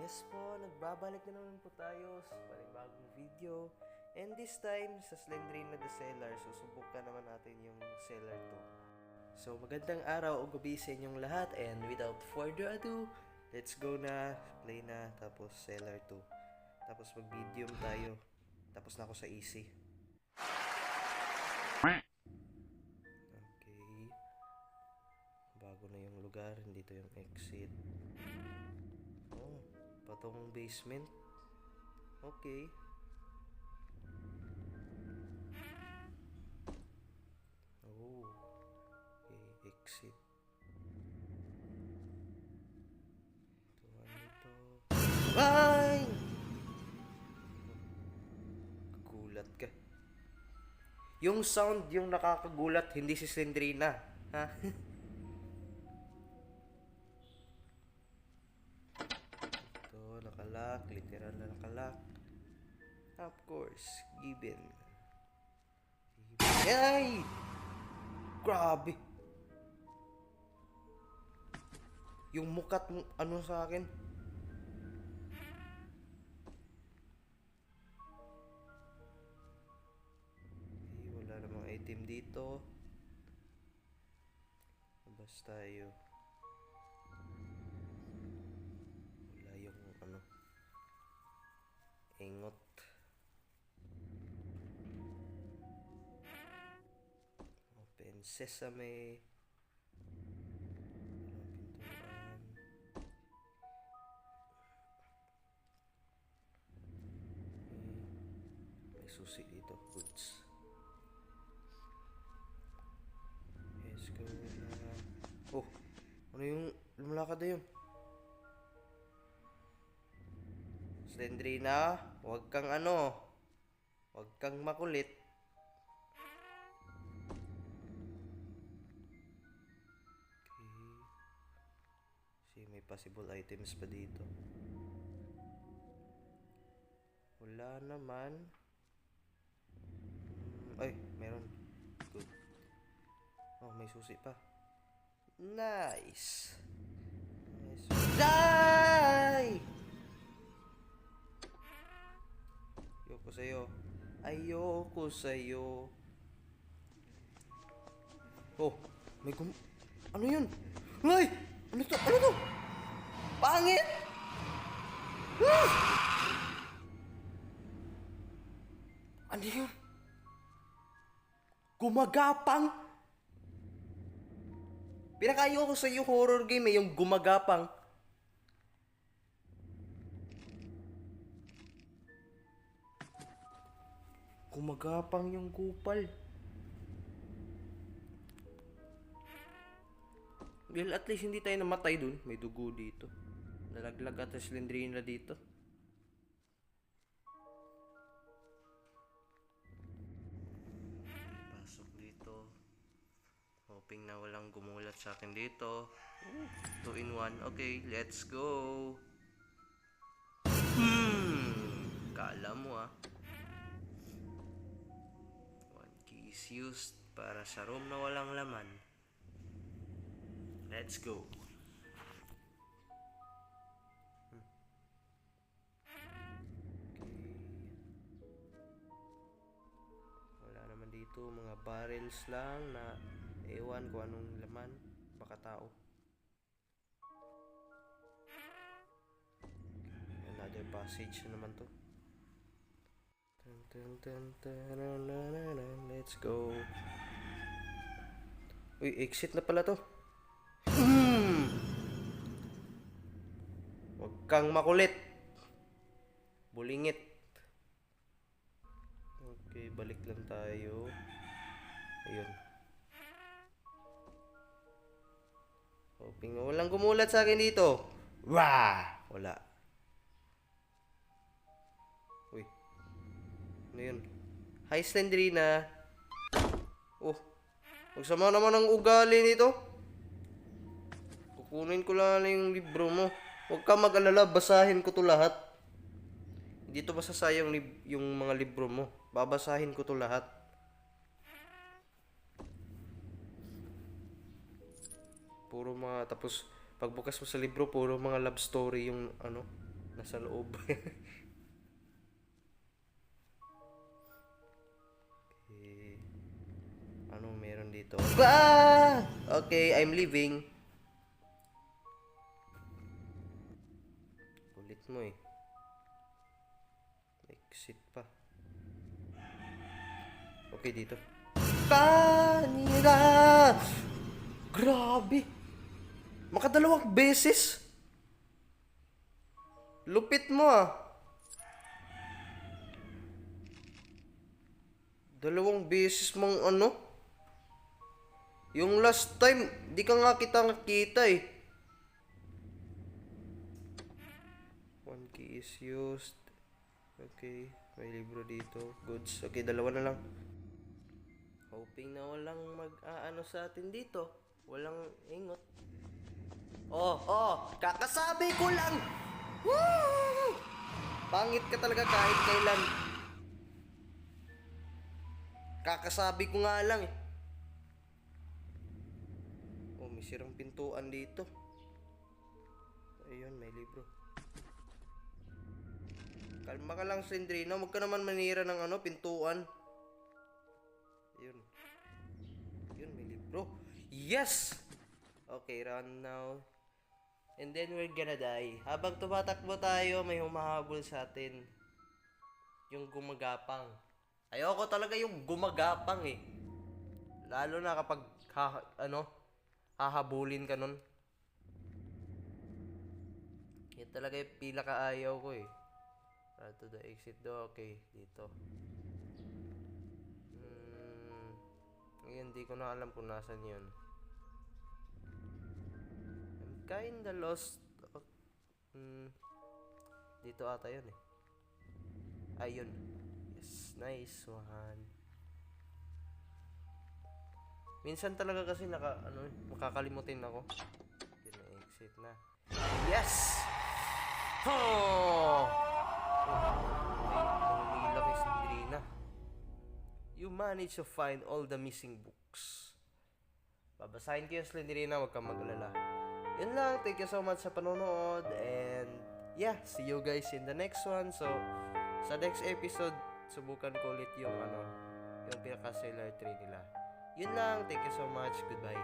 Yes po, nagbabalik na naman po tayo sa panibagong video. And this time, sa Slendrina the Cellar, susubukan naman natin yung Cellar 2. So, magandang araw o gabi sa inyong lahat. And without further ado, let's go na, play na, tapos Cellar 2. Tapos mag-medium tayo. Tapos na ako sa easy. Okay. Bago na yung lugar, dito yung exit. Oh, patong basement. Okay. Oh. Okay, exit. Ito, ano ito? Ay! Gulat ka. Yung sound yung nakakagulat, hindi si Slendrina. Ha? Ito, nakalock. Literal na nakalock. Of course, given. Ay! Grabe! Yung mukat mo, ano sa akin? Okay, wala namang item dito. Labas tayo. Wala yung ano. Ingot. Open sesame. May susi dito. Goods. Let's go na. Oh! Ano yung lumalakad na yun? Slendrina, huwag kang ano. Huwag kang makulit. Okay. May possible items pa dito. Wala naman. Ay, meron. Good. Oh, may susi pa. Nice. Nice. Die! Ayoko sa'yo. Ayoko sa'yo. Oh, may ano yun? Ay! Ano to? Ano to? Pangit! Ah! Ano yun? Gumagapang! Pinakayo ko sa iyo horror game eh, yung gumagapang. Gumagapang yung kupal. Well, at least hindi tayo namatay dun. May dugo dito. Nalaglag at Slendrina dito. Pasok dito. Hoping na walang gumulat sa akin dito. 2 in 1. Okay, let's go. Kala mo ah. 1 key is used para sa room na walang laman. Let's go. Wala naman dito, mga barrels lang na ewan kung anong laman, baka tao. Another passage na naman to. Let's go. Uy, exit na pala to. Huwag kang makulit. Bulingit. Okay, balik lang tayo. Ayun. Hoping walang gumulat sa akin dito. Wah! Wala. Uy. Ano yun? Hi, Slendrina. Oh. Magsama naman ang ugali nito. Kukunin ko lang yung libro mo. Huwag ka mag-alala, basahin ko to lahat. Hindi to masasayang yung mga libro mo. Babasahin ko to lahat. Puro mga, tapos pagbukas mo sa libro, puro mga love story yung ano. Nasa loob. Okay. Anong meron dito? Ah! Okay, I'm leaving. Kulit mo eh. Exit pa. Okay, dito. Kanina! Grabe! Makadalawang beses! Lupit mo ah! Dalawang beses mong ano? Yung last time, di ka nga kita nakita eh. One key is used. Okay, may libro dito. Goods. Okay, dalawa na lang. Hoping na walang mag-aano sa atin dito. Walang ingot. Oh, kakasabi ko lang! Woo! Pangit ka talaga kahit kailan. Kakasabi ko nga lang eh. Oh, may sirang pintuan dito. Ayun, may libro. Kalma ka lang, Slendrina. Huwag ka naman manira ng ano, pintuan. Ayun. Ayun, may libro. Yes! Okay, run now. And then we're gonna die. Habang tumatakbo tayo, may humahabol sa atin. Yung gumagapang. Ayoko talaga yung gumagapang eh. Lalo na kapag hahabulin ka nun. Yan talaga yung pila kaayaw ko eh. Run to the exit do. Okay, dito. Ngayon, di ko na alam kung nasan yun. I'm kinda lost. Dito ata yun eh. Ayun. Yes, nice one. Minsan talaga kasi makakalimutin ako. Yun na, exit na. Yes! Oh! Umila kay Slendrina. You managed to find all the missing books. Babasahin ko yung Slendrina, huwag kang mag-alala. Yun lang, thank you so much sa panonood. And yeah, see you guys in the next one. So, sa next episode, subukan ko ulit yung yung pinaka-Sailor 3 nila. Yun lang, thank you so much, goodbye.